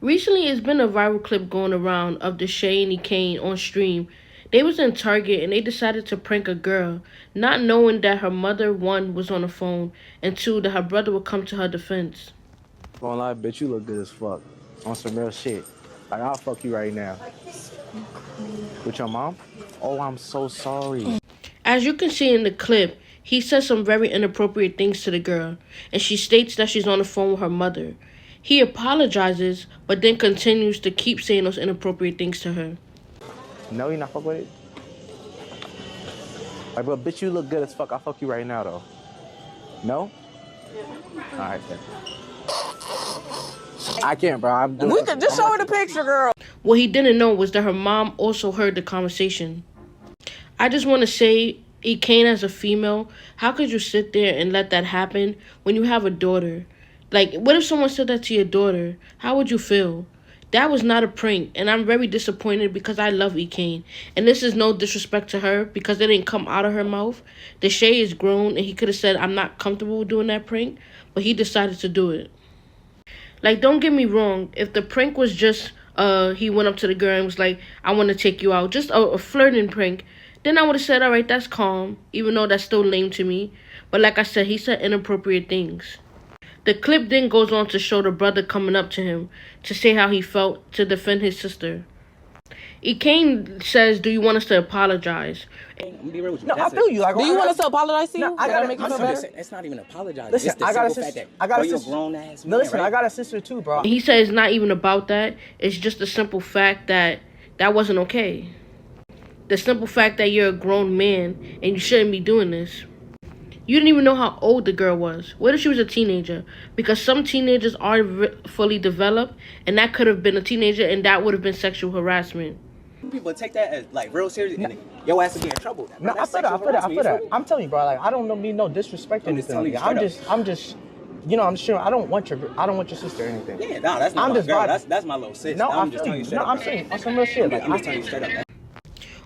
Recently, it's been a viral clip going around of Deshae and Kane on stream. They was in Target and they decided to prank a girl, not knowing that her mother, one, was on the phone, and two, that her brother would come to her defense. Gonna lie, bitch, you look good as fuck. On some real shit. Like, I'll fuck you right now. With your mom? Oh, I'm so sorry. As you can see in the clip, he says some very inappropriate things to the girl, and she states that she's on the phone with her mother. He apologizes, but then continues to keep saying those inappropriate things to her. No, you not fuck with it? Like, but bitch, you look good as fuck. I'll fuck you right now, though. No? Alright, then. I can't, bro. We could just show her the picture, girl. What he didn't know was that her mom also heard the conversation. I just want to say, Kane as a female, how could you sit there and let that happen when you have a daughter? Like, what if someone said that to your daughter? How would you feel? That was not a prank, and I'm very disappointed because I love Kane. And this is no disrespect to her because it didn't come out of her mouth. Deshae is grown, and he could have said, I'm not comfortable doing that prank, but he decided to do it. Like, don't get me wrong, if the prank was just, he went up to the girl and was like, I want to take you out, just a flirting prank, then I would have said, all right, that's calm, even though that's still lame to me. But like I said, he said inappropriate things. The clip then goes on to show the brother coming up to him to say how he felt to defend his sister. Kane says, do you want us to apologize? I'm gonna be real with you. No, I feel you. Like, Do you want us to apologize to you? No, I gotta make you feel better. It's not even apologizing. Listen, it's the simple fact that you're a grown ass man. No, listen, right? I got a sister too, bro. He said it's not even about that. It's just the simple fact that that wasn't okay. The simple fact that you're a grown man and you shouldn't be doing this. You didn't even know how old the girl was. What if she was a teenager? Because some teenagers are fully developed, and that could have been a teenager, and that would have been sexual harassment. People take that as like real serious, and your ass will be in trouble. No, I feel that. I'm telling you, bro. Like, I don't mean no disrespect or anything. I'm just, you know, I'm sure I don't want your sister or anything. Yeah, no, that's not my girl. That's my little sis. No, I'm just telling you straight up. I'm saying on some real shit. Like, I'm just telling you straight up.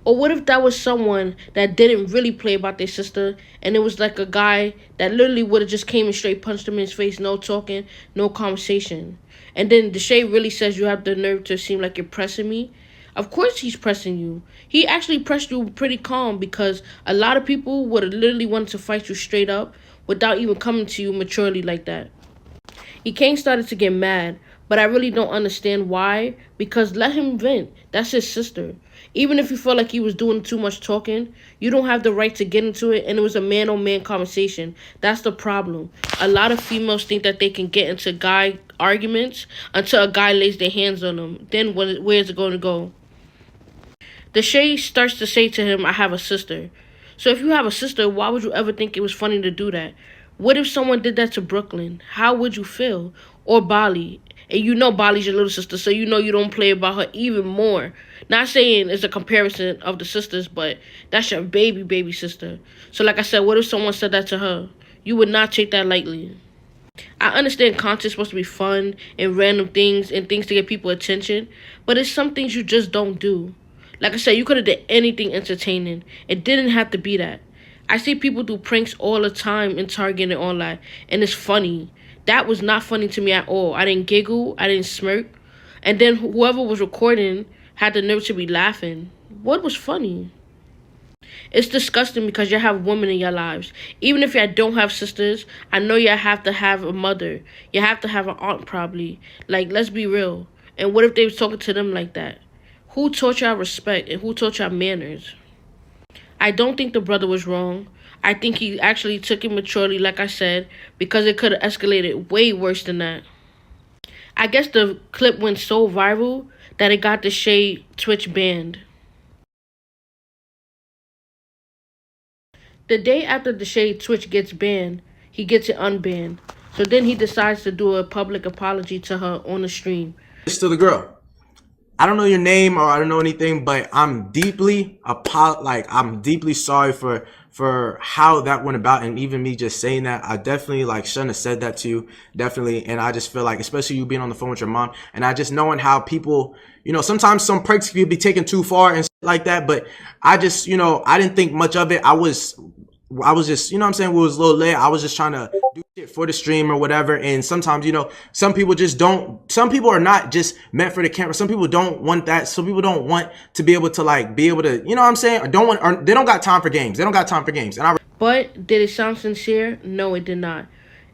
Or what if that was someone that didn't really play about their sister, and it was like a guy that literally would have just came and straight punched him in his face, no talking, no conversation. And then Deshae really says you have the nerve to seem like you're pressing me. Of course he's pressing you. He actually pressed you pretty calm because a lot of people would have literally wanted to fight you straight up without even coming to you maturely like that. Kane started to get mad, but I really don't understand why, because let him vent. That's his sister. Even if you feel like he was doing too much talking, you don't have the right to get into it, and it was a man-on-man conversation. That's the problem. A lot of females think that they can get into guy arguments until a guy lays their hands on them. Then where's it going to go? Deshae starts to say to him, I have a sister. So if you have a sister, why would you ever think it was funny to do that? What if someone did that to Brooklyn? How would you feel? Or Bali? And you know Bali's your little sister, so you know you don't play about her even more. Not saying it's a comparison of the sisters, but that's your baby sister. So like I said, what if someone said that to her? You would not take that lightly. I understand content's supposed to be fun and random things and things to get people attention, but it's some things you just don't do. Like I said, you could have did anything entertaining. It didn't have to be that. I see people do pranks all the time in Target and online, and it's funny. That was not funny to me at all. I didn't giggle. I didn't smirk. And then whoever was recording had the nerve to be laughing. What was funny? It's disgusting because you have women in your lives. Even if you don't have sisters, I know you have to have a mother. You have to have an aunt probably. Like, let's be real. And what if they was talking to them like that? Who taught y'all respect and who taught y'all manners? I don't think the brother was wrong. I think he actually took it maturely, like I said, because it could have escalated way worse than that. I guess the clip went so viral that it got Deshae Twitch banned. The day after Deshae Twitch gets banned, he gets it unbanned. So then he decides to do a public apology to her on the stream. It's to the girl. I don't know your name or I don't know anything, but I'm deeply sorry for how that went about, and even me just saying that, I definitely shouldn't have said that to you, definitely. And I just feel like, especially you being on the phone with your mom, and I just knowing how people, sometimes some pranks can be taken too far and like that, but I just, I didn't think much of it. I was I was just, you know what I'm saying, we was a little late. I was just trying to do shit for the stream or whatever. And sometimes, you know, some people just don't, some people are not just meant for the camera. Some people don't want that. Some people don't want to be able to like, be able to, you know what I'm saying? Or they don't got time for games. They don't got time for games. But did it sound sincere? No, it did not.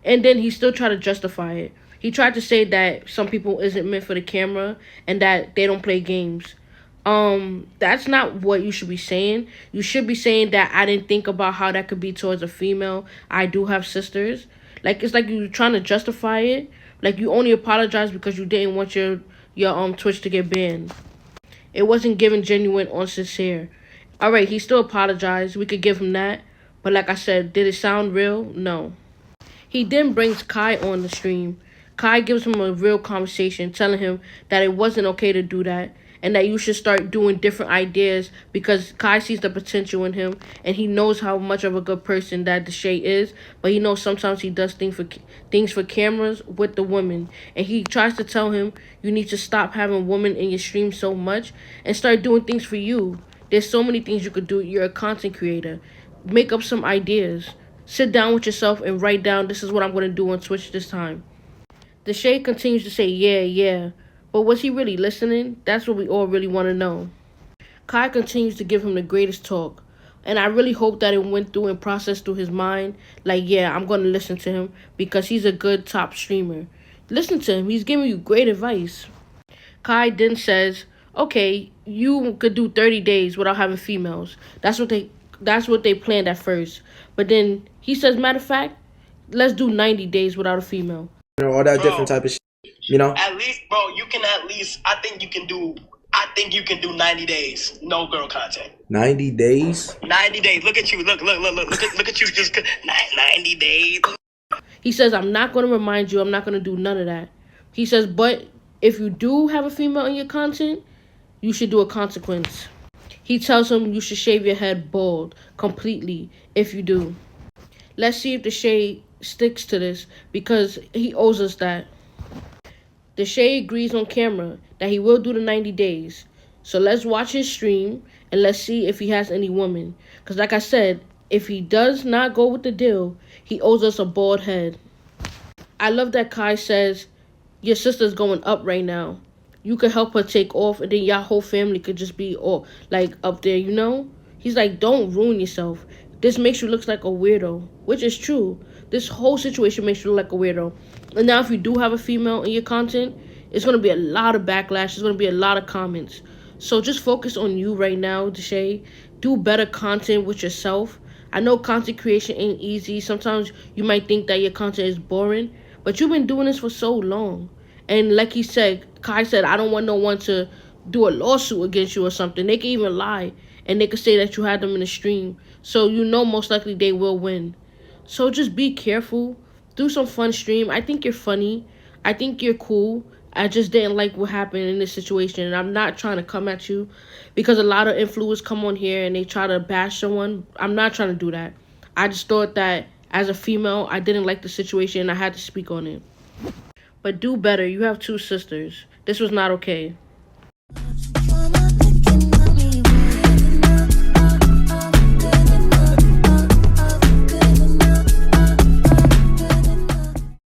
And then he still tried to justify it. He tried to say that some people isn't meant for the camera and that they don't play games. That's not what you should be saying. You should be saying that I didn't think about how that could be towards a female. I do have sisters. Like, it's like you're trying to justify it. Like, you only apologize because you didn't want your Twitch to get banned. It wasn't given genuine or sincere. Alright, he still apologized. We could give him that. But like I said, did it sound real? No. He then brings Kai on the stream. Kai gives him a real conversation, telling him that it wasn't okay to do that and that you should start doing different ideas because Kai sees the potential in him and he knows how much of a good person that Deshae is, but he knows sometimes he does things for cameras with the women. And he tries to tell him you need to stop having women in your stream so much and start doing things for you. There's so many things you could do. You're a content creator. Make up some ideas. Sit down with yourself and write down, this is what I'm going to do on Twitch this time. Deshae continues to say, yeah. But was he really listening? That's what we all really want to know. Kai continues to give him the greatest talk. And I really hope that it went through and processed through his mind. Like, yeah, I'm going to listen to him because he's a good top streamer. Listen to him. He's giving you great advice. Kai then says, okay, you could do 30 days without having females. That's what they planned at first. But then he says, matter of fact, let's do 90 days without a female. You know, all that different type of shit, you know? At least, bro, I think you can do 90 days, no girl content. 90 days? 90 days. Look at you. Look at you. Just 90 days. He says, I'm not going to remind you. I'm not going to do none of that. He says, but if you do have a female in your content, you should do a consequence. He tells him you should shave your head bald completely if you do. Let's see if Deshae sticks to this because he owes us that. Deshae agrees on camera that he will do the 90 days. So let's watch his stream and let's see if he has any women. Because like I said, if he does not go with the deal, he owes us a bald head. I love that Kai says, your sister's going up right now. You could help her take off and then your whole family could just be all like up there, you know? He's like, don't ruin yourself. This makes you look like a weirdo, which is true. This whole situation makes you look like a weirdo. And now if you do have a female in your content, it's going to be a lot of backlash. There's going to be a lot of comments. So just focus on you right now, Deshae. Do better content with yourself. I know content creation ain't easy. Sometimes you might think that your content is boring, but you've been doing this for so long. And like he said, Kai said, I don't want no one to do a lawsuit against you or something. They can even lie. And they could say that you had them in the stream. So you know most likely they will win. So just be careful. Do some fun stream. I think you're funny. I think you're cool. I just didn't like what happened in this situation. And I'm not trying to come at you because a lot of influencers come on here and they try to bash someone. I'm not trying to do that. I just thought that as a female, I didn't like the situation and I had to speak on it. But do better. You have 2 sisters. This was not okay.